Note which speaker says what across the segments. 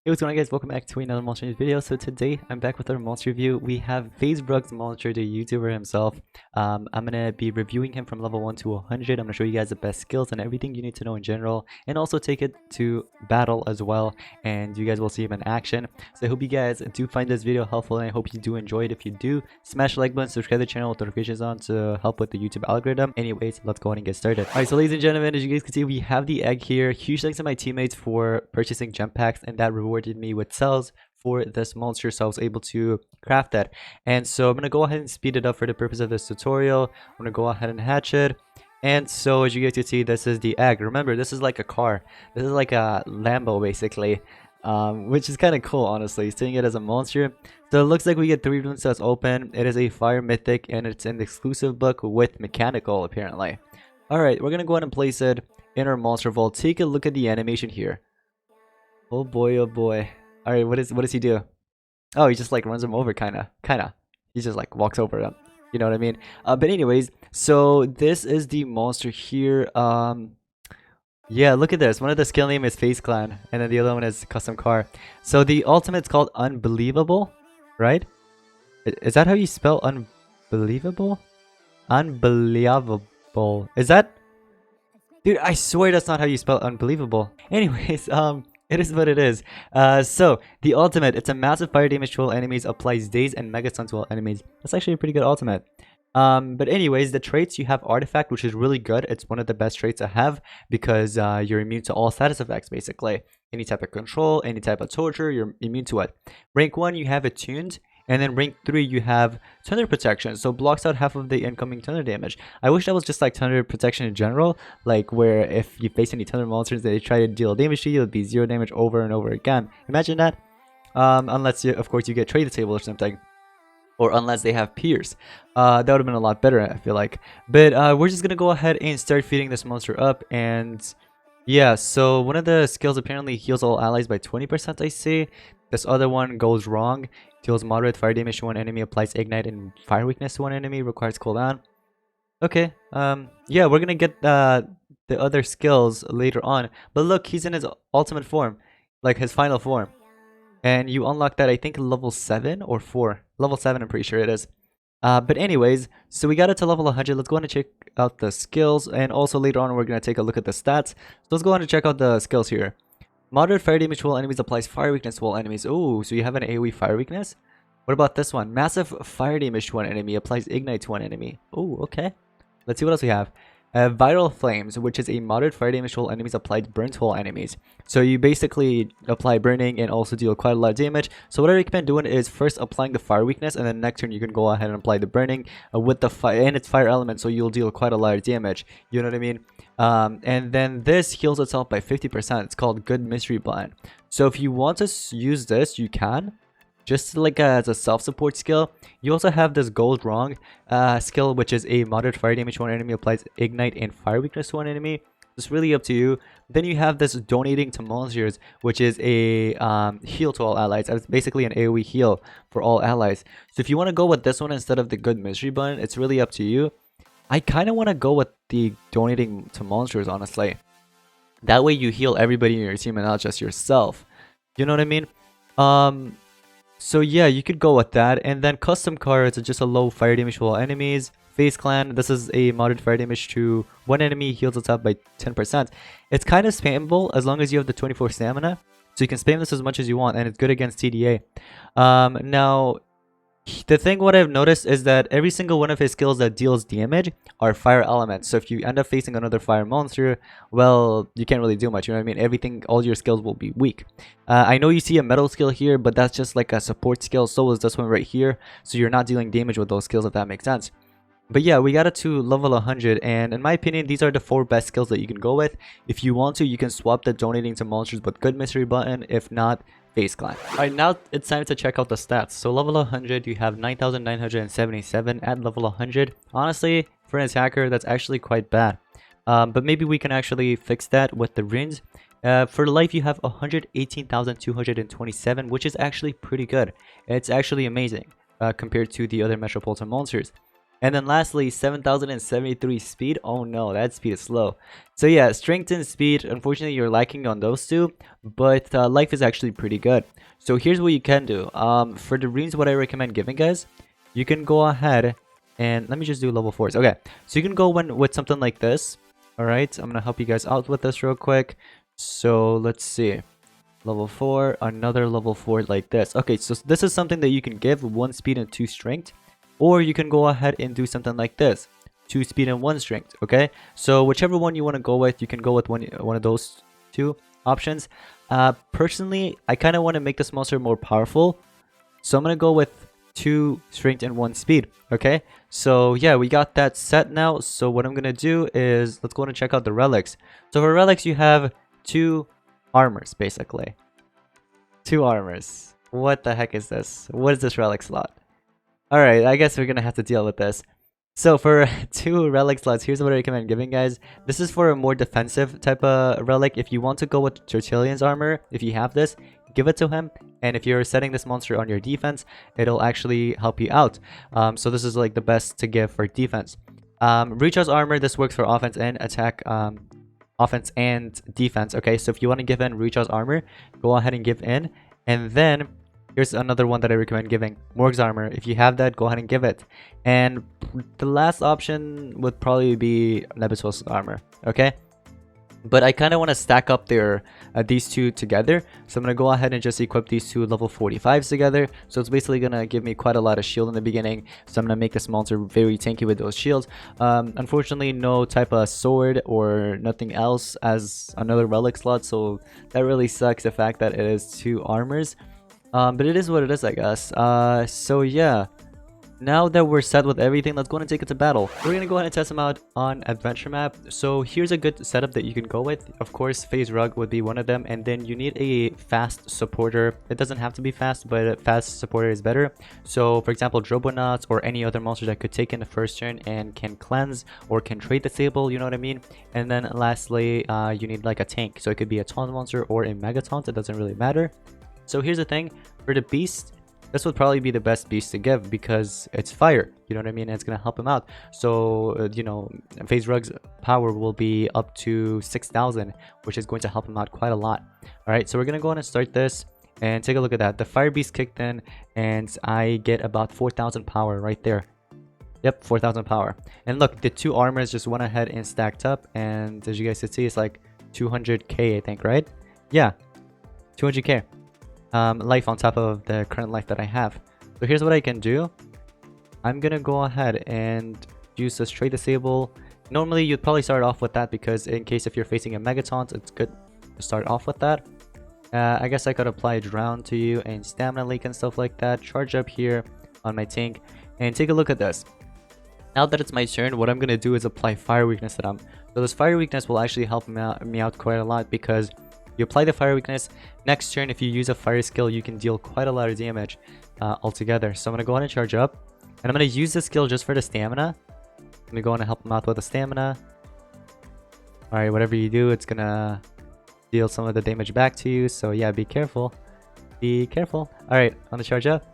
Speaker 1: Hey, what's going on, guys? Welcome back to another monster news video. So today I'm back with our monster review. We have FaZe monster, the YouTuber himself. I'm gonna be reviewing him from level 1 to 100. I'm gonna show you guys the best skills and everything you need to know in general, and also take it to battle as well, and you guys will see him in action. So I hope you guys do find this video helpful, and I hope you do enjoy it. If you do, smash the like button, subscribe to the channel with notifications on to help with the YouTube algorithm. Anyways, let's go ahead and get started. Alright, so ladies and gentlemen, as you guys can see, we have the egg here. Huge thanks to my teammates for purchasing gem packs, and that rewarded me with cells for this monster, so I was able to craft that. And so I'm gonna go ahead and speed it up for the purpose of this tutorial. I'm gonna go ahead and hatch it. And so as you guys can see, this is the egg. Remember, this is like a car. This is like a Lambo basically, which is kind of cool, honestly, seeing it as a monster. So it looks like we get 3 rune sets open. It is a fire mythic, and it's an exclusive book with mechanical apparently. Alright, we're gonna go ahead and place it in our monster vault. Take a look at the animation here. Oh boy, oh boy. Alright, what does he do? Oh, he just like runs him over, kinda. He just like walks over them. You know what I mean? But anyways, so this is the monster here. Yeah, look at this. One of the skill name is FaZe Clan, and then the other one is custom car. So the ultimate's called Unbelievable, right? Is that how you spell unbelievable? Unbelievable. Is that? Dude, I swear that's not how you spell unbelievable. Anyways, it is what it is. So the ultimate, it's a massive fire damage to all enemies, applies daze and mega stun to all enemies. That's actually a pretty good ultimate. But anyways, the traits, you have artifact, which is really good. It's one of the best traits to have because you're immune to all status effects basically. Any type of control, any type of torture, you're immune to it. Rank 1, you have attuned. And then rank 3, you have thunder protection, so blocks out half of the incoming thunder damage. I wish that was just like thunder protection in general, like where if you face any thunder monsters they try to deal damage to you, it'll be 0 damage over and over again. Imagine that. Unless you, of course, you get traded table or something, or unless they have pierce. That would have been a lot better, I feel like. But we're just gonna go ahead and start feeding this monster up. And yeah, so one of the skills apparently heals all allies by 20%, I see. This other one goes wrong. Deals moderate fire damage to one enemy, applies ignite and fire weakness to one enemy, requires cooldown. Okay, yeah, we're gonna get the other skills later on. But look, he's in his ultimate form, like his final form. And you unlock that, I think, level 7 or 4. Level 7, I'm pretty sure it is. But anyways, so we got it to level 100. Let's go ahead and check out the skills. And also later on, we're gonna take a look at the stats. So let's go ahead and check out the skills here. Moderate fire damage to all enemies, applies fire weakness to all enemies. Oh, so you have an AoE fire weakness? What about this one? Massive fire damage to one enemy, applies ignite to one enemy. Oh, okay. Let's see what else we have. Viral flames, which is a moderate fire damage to all enemies, applied burn to all enemies. So you basically apply burning and also deal quite a lot of damage. So what I recommend doing is first applying the fire weakness, and then next turn you can go ahead and apply the burning with the fire, and it's fire element, so you'll deal quite a lot of damage. You know what I mean? And then this heals itself by 50%. It's called Good Mystery Blind. So if you want to use this, you can. Just like as a self-support skill. You also have this gold wrong skill, which is a moderate fire damage to one enemy, applies ignite and fire weakness to one enemy. It's really up to you. Then you have this donating to monsters, which is a heal to all allies. It's basically an AoE heal for all allies. So if you want to go with this one instead of the Good Mystery button, it's really up to you. I kind of want to go with the donating to monsters, honestly. That way you heal everybody in your team and not just yourself. You know what I mean? So yeah, you could go with that. And then custom cards are just a low fire damage to all enemies. FaZe Clan, this is a moderate fire damage to one enemy, heals itself by 10%. It's kind of spammable as long as you have the 24 stamina. So you can spam this as much as you want, and it's good against TDA. Now, the thing what I've noticed is that every single one of his skills that deals damage are fire elements. So if you end up facing another fire monster, well, you can't really do much, you know what I mean? Everything, all your skills will be weak. I know you see a metal skill here, but that's just like a support skill. So is this one right here. So you're not dealing damage with those skills, if that makes sense. But yeah, we got it to level 100, and in my opinion, these are the 4 best skills that you can go with. If you want to, you can swap the donating to monsters with Good Mystery button. If not, FaZe Clan. Alright, now it's time to check out the stats. So level 100, you have 9,977 at level 100. Honestly, for an attacker, that's actually quite bad. But maybe we can actually fix that with the runes. For life, you have 118,227, which is actually pretty good. It's actually amazing compared to the other Metropolitan monsters. And then lastly, 7,073 speed. Oh no, that speed is slow. So yeah, strength and speed, unfortunately you're lacking on those two, but life is actually pretty good. So here's what you can do. For the runes, what I recommend giving, guys, you can go ahead and let me just do level 4s. Okay, so you can go with something like this. All right, I'm gonna help you guys out with this real quick. So let's see. Level 4, another level 4 like this. Okay, so this is something that you can give 1 speed and 2 strength. Or you can go ahead and do something like this. 2 speed and 1 strength, okay? So whichever one you want to go with, you can go with one of those two options. Personally, I kind of want to make this monster more powerful. So I'm going to go with 2 strength and 1 speed, okay? So yeah, we got that set now. So what I'm going to do is, let's go and check out the relics. So for relics, you have 2 armors, basically. 2 armors. What the heck is this? What is this relic slot? Alright, I guess we're gonna have to deal with this. So for 2 relic slots, here's what I recommend giving, guys. This is for a more defensive type of relic. If you want to go with Tertullian's armor, if you have this, give it to him. And if you're setting this monster on your defense, it'll actually help you out. So this is like the best to give for defense. Recharge armor, this works for offense and attack, offense and defense. Okay, so if you want to give in recharge armor, go ahead and give in. And then here's another one that I recommend giving, Morg's armor. If you have that, go ahead and give it. And the last option would probably be Nebuchadnezzar's armor, okay? But I kind of want to stack up these two together. So I'm going to go ahead and just equip these two level 45s together. So it's basically going to give me quite a lot of shield in the beginning. So I'm going to make this monster very tanky with those shields. Unfortunately, no type of sword or nothing else as another relic slot. So that really sucks, the fact that it is 2 armors. But it is what it is, I guess. So yeah. Now that we're set with everything, let's go and take it to battle. We're going to go ahead and test them out on adventure map. So here's a good setup that you can go with. Of course, FaZe Rug would be one of them. And then you need a fast supporter. It doesn't have to be fast, but a fast supporter is better. So for example, Drobonauts or any other monster that could take in the first turn and can cleanse or can trade disable, you know what I mean? And then lastly, you need like a tank. So it could be a taunt monster or a mega taunt. It doesn't really matter. So here's the thing. For the beast, this would probably be the best beast to give because it's fire, you know what I mean? And it's going to help him out. So, you know, FaZe Rug's power will be up to 6,000, which is going to help him out quite a lot. All right, so we're going to go ahead and start this and take a look at that. The fire beast kicked in and I get about 4,000 power right there. Yep, 4,000 power. And look, the 2 armors just went ahead and stacked up. And as you guys can see, it's like 200k, I think, right? Yeah, 200k. Life on top of the current life that I have. So here's what I can do. I'm gonna go ahead and use this trade disable. Normally you'd probably start off with that because in case if you're facing a megataunt, it's good to start off with that. I guess I could apply drown to you and stamina leak and stuff like that. Charge up here on my tank and take a look at this. Now that it's my turn, what I'm gonna do is apply fire weakness to them. So this fire weakness will actually help me out quite a lot because you apply the fire weakness. Next turn, if you use a fire skill, you can deal quite a lot of damage altogether. So I'm going to go ahead and charge up. And I'm going to use this skill just for the stamina. Let me go on and help him out with the stamina. Alright, whatever you do, it's going to deal some of the damage back to you. So yeah, be careful. Be careful. Alright, I'm going to charge up.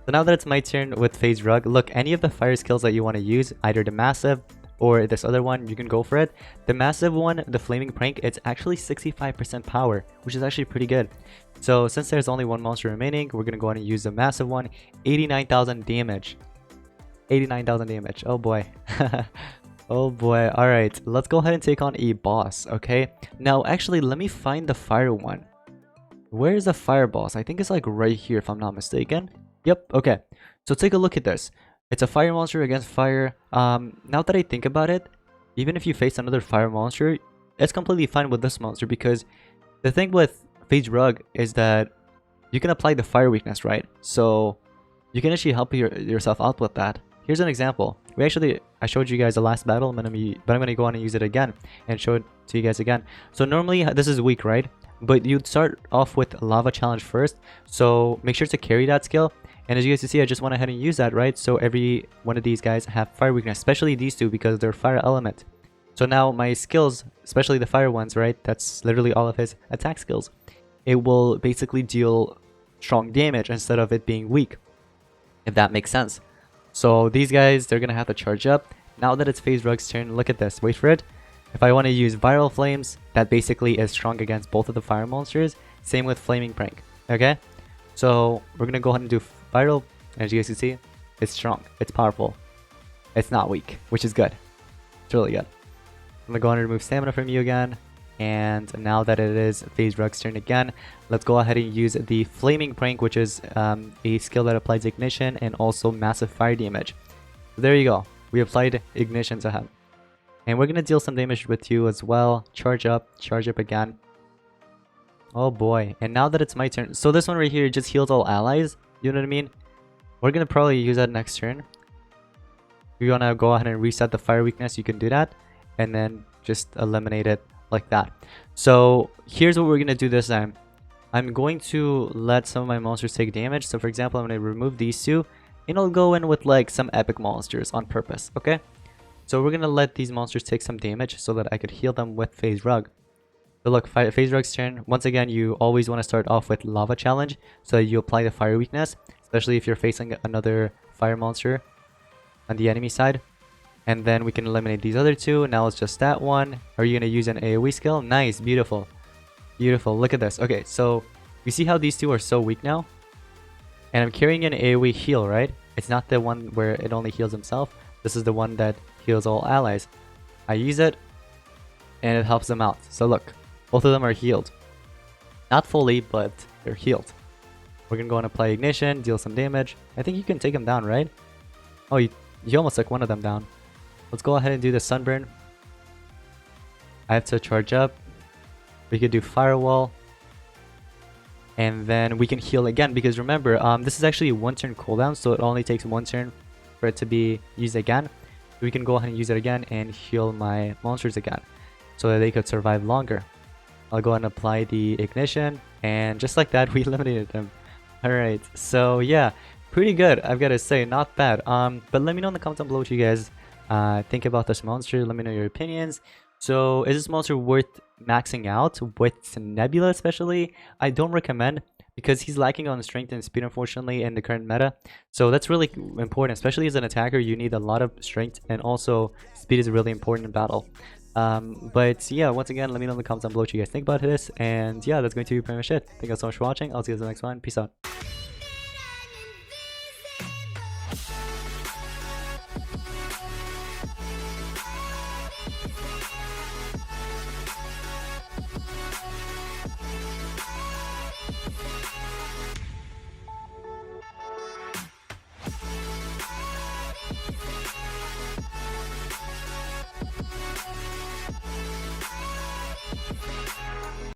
Speaker 1: So now that it's my turn with FaZe Rug, look, any of the fire skills that you want to use, either the massive or this other one, you can go for it. The massive one, the flaming prank, it's actually 65% power, which is actually pretty good. So since there's only 1 monster remaining, we're gonna go ahead and use the massive one. 89,000 damage. 89,000 damage. Oh boy. Oh boy. All right, let's go ahead and take on a boss. Okay, now actually let me find the fire one. Where is the fire boss? I think it's like right here if I'm not mistaken. Yep. Okay, so take a look at this. It's a fire monster against fire. Now that I think about it, even if you face another fire monster, it's completely fine with this monster because the thing with FaZe Rug is that you can apply the fire weakness, right? So you can actually help yourself out with that. Here's an example. I showed you guys the last battle, but I'm going to go on and use it again and show it to you guys again. So normally this is weak, right? But you'd start off with lava challenge first. So make sure to carry that skill. And as you guys can see, I just went ahead and use that, right? So every one of these guys have fire weakness, especially these two because they're fire element. So now my skills, especially the fire ones, right? That's literally all of his attack skills. It will basically deal strong damage instead of it being weak, if that makes sense. So these guys, they're gonna have to charge up. Now that it's FaZe Rug's turn, look at this. Wait for it. If I want to use Viral Flames, that basically is strong against both of the fire monsters. Same with Flaming Prank. Okay? So we're gonna go ahead and do Viral. As you guys can see, it's strong. It's powerful. It's not weak, which is good. It's really good. I'm gonna go ahead and remove Stamina from you again. And now that it is FaZe Rug's turn again, let's go ahead and use the Flaming Prank, which is a skill that applies ignition and also massive fire damage. So there you go. We applied ignition to him. And we're going to deal some damage with you as well. Charge up again. Oh boy. And now that it's my turn. So this one right here just heals all allies. You know what I mean? We're going to probably use that next turn. If you want to go ahead and reset the fire weakness, you can do that. And then just eliminate it like that. So here's what we're going to do this time. I'm going to let some of my monsters take damage. So for example, I'm going to remove these two. And I'll go in with like some epic monsters on purpose. Okay? So we're going to let these monsters take some damage so that I could heal them with FaZe Rug. So look, FaZe Rug's turn. Once again, you always want to start off with Lava Challenge so that you apply the fire weakness, especially if you're facing another fire monster on the enemy side. And then we can eliminate these other two. Now it's just that one. Are you going to use an AoE skill? Nice, beautiful. Beautiful, look at this. Okay, so you see how these two are so weak now? And I'm carrying an AoE heal, right? It's not the one where it only heals himself. This is the one that heals all allies. I use it and it helps them out. So look, both of them are healed. Not fully, but they're healed. We're gonna go and apply ignition, deal some damage. I think you can take them down, right? Oh, you almost took one of them down. Let's go ahead and do the sunburn. I have to charge up. We could do firewall. And then we can heal again, because remember, this is actually a 1 turn cooldown, so it only takes 1 turn for it to be used again. We can go ahead and use it again and heal my monsters again so that they could survive longer. I'll go ahead and apply the ignition, and just like that, we eliminated them. Alright, so yeah, pretty good, I've got to say, not bad. But let me know in the comments down below what you guys think about this monster. Let me know your opinions. So is this monster worth maxing out with Nebula especially? I don't recommend, because he's lacking on strength and speed, unfortunately, in the current meta. So that's really important, especially as an attacker. You need a lot of strength, and also speed is really important in battle. But yeah, once again, let me know in the comments down below what you guys think about this. And yeah, that's going to be pretty much it. Thank you guys so much for watching. I'll see you guys in the next one. Peace out.